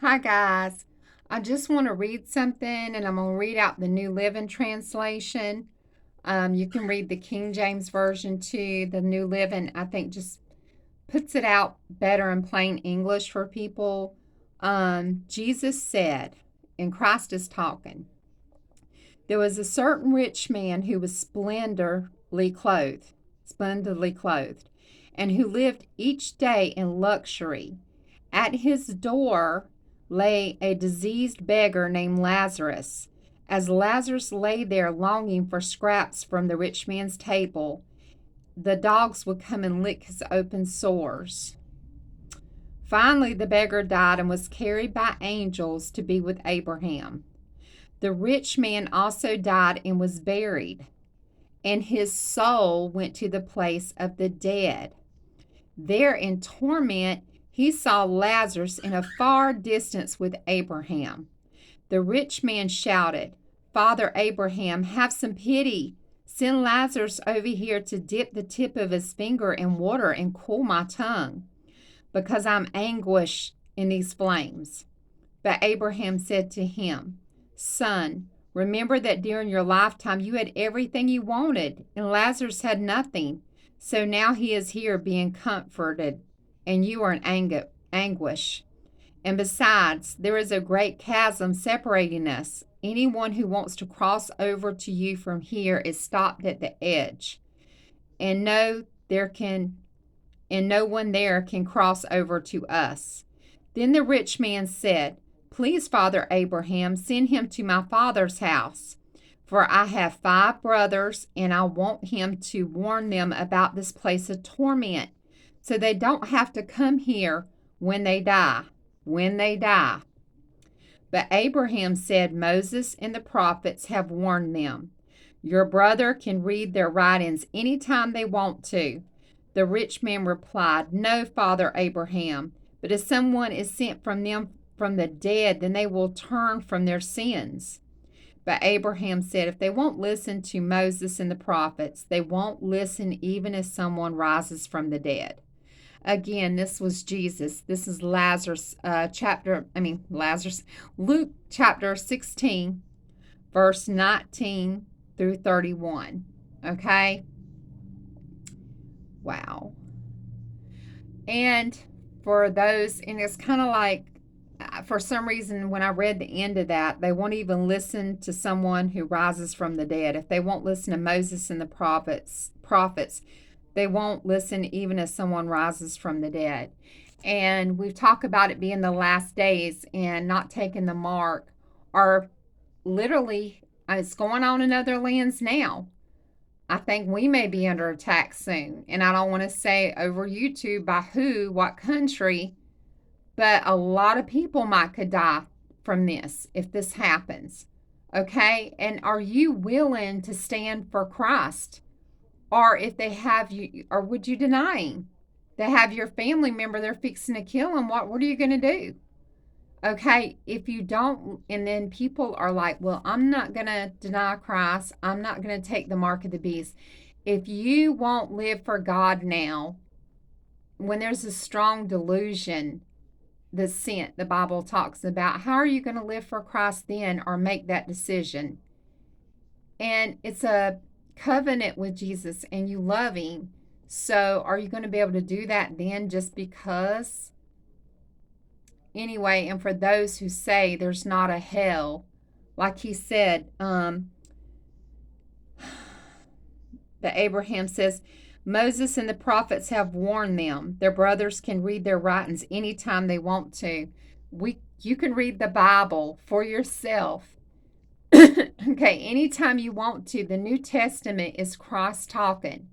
Hi, guys. I just want to read something and I'm going to read out the New Living Translation. You can read the King James Version too. The New Living, I think, just puts it out better in plain English for people. Jesus said, and Christ is talking, there was a certain rich man who was splendidly clothed, and who lived each day in luxury. At his door lay a diseased beggar named Lazarus. As Lazarus lay there longing for scraps from the rich man's table, the dogs would come and lick his open sores. Finally, the beggar died and was carried by angels to be with Abraham. The rich man also died and was buried, and his soul went to the place of the dead. There in torment, he saw Lazarus in a far distance with Abraham. The rich man shouted, "Father Abraham, have some pity. Send Lazarus over here to dip the tip of his finger in water and cool my tongue, because I'm anguished in these flames." But Abraham said to him, "Son, remember that during your lifetime you had everything you wanted, and Lazarus had nothing. So now he is here being comforted, and you are in anguish. And besides, there is a great chasm separating us. Anyone who wants to cross over to you from here is stopped at the edge, and no one there can cross over to us." Then the rich man said, "Please, Father Abraham, send him to my father's house, for I have 5 brothers, and I want him to warn them about this place of torment, so they don't have to come here when they die. When they die." But Abraham said, "Moses and the prophets have warned them. Your brother can read their writings any time they want to." The rich man replied, "No, Father Abraham, but if someone is sent from the dead, then they will turn from their sins." But Abraham said, "If they won't listen to Moses and the prophets, they won't listen even if someone rises from the dead." Again, this was Jesus. This is Luke chapter 16, verse 19 through 31. Okay? Wow. And it's kind of like, for some reason, when I read the end of that, they won't even listen to someone who rises from the dead. If they won't listen to Moses and the prophets, they won't listen even if someone rises from the dead. And we've talked about it being the last days and not taking the mark, or literally, it's going on in other lands now. I think we may be under attack soon. And I don't want to say over YouTube by what country, but a lot of people could die from this if this happens. Okay? And are you willing to stand for Christ? Or if they have you, or would you deny him? They have your family member they're fixing to kill him. What are you going to do? Okay, if you don't, and then people are like, "Well, I'm not going to deny Christ. I'm not going to take the mark of the beast." If you won't live for God now, when there's a strong delusion, the Bible talks about, how are you going to live for Christ then, or make that decision? And it's a covenant with Jesus, and you love him. So are you going to be able to do that then just because? Anyway, and for those who say there's not a hell, like he said, that Abraham says, Moses and the prophets have warned them. Their brothers can read their writings anytime they want to. You can read the Bible for yourself. Okay, anytime you want to. The New Testament is Christ talking.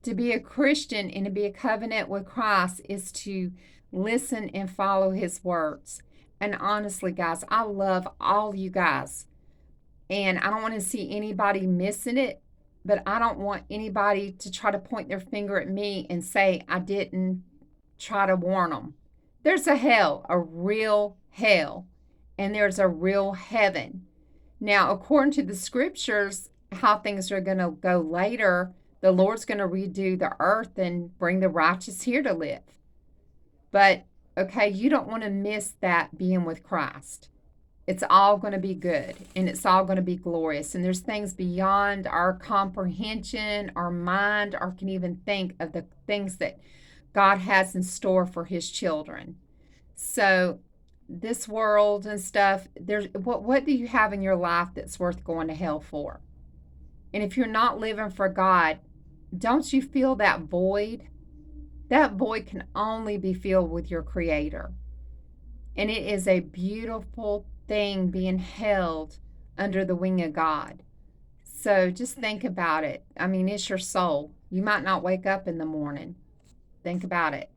To be a Christian and to be a covenant with Christ is to listen and follow his words. And honestly, guys, I love all you guys. And I don't want to see anybody missing it, but I don't want anybody to try to point their finger at me and say I didn't try to warn them. There's a hell, a real hell, and there's a real heaven. Now, according to the scriptures, how things are going to go later, the Lord's going to redo the earth and bring the righteous here to live. But okay, you don't want to miss that being with Christ. It's all going to be good and it's all going to be glorious. And there's things beyond our comprehension, our mind, or can even think of the things that God has in store for his children. So this world and stuff, there's what do you have in your life that's worth going to hell for? And if you're not living for God, don't you feel that void? That void can only be filled with your creator. And it is a beautiful thing being held under the wing of God. So just think about it. I mean, it's your soul. You might not wake up in the morning. Think about it.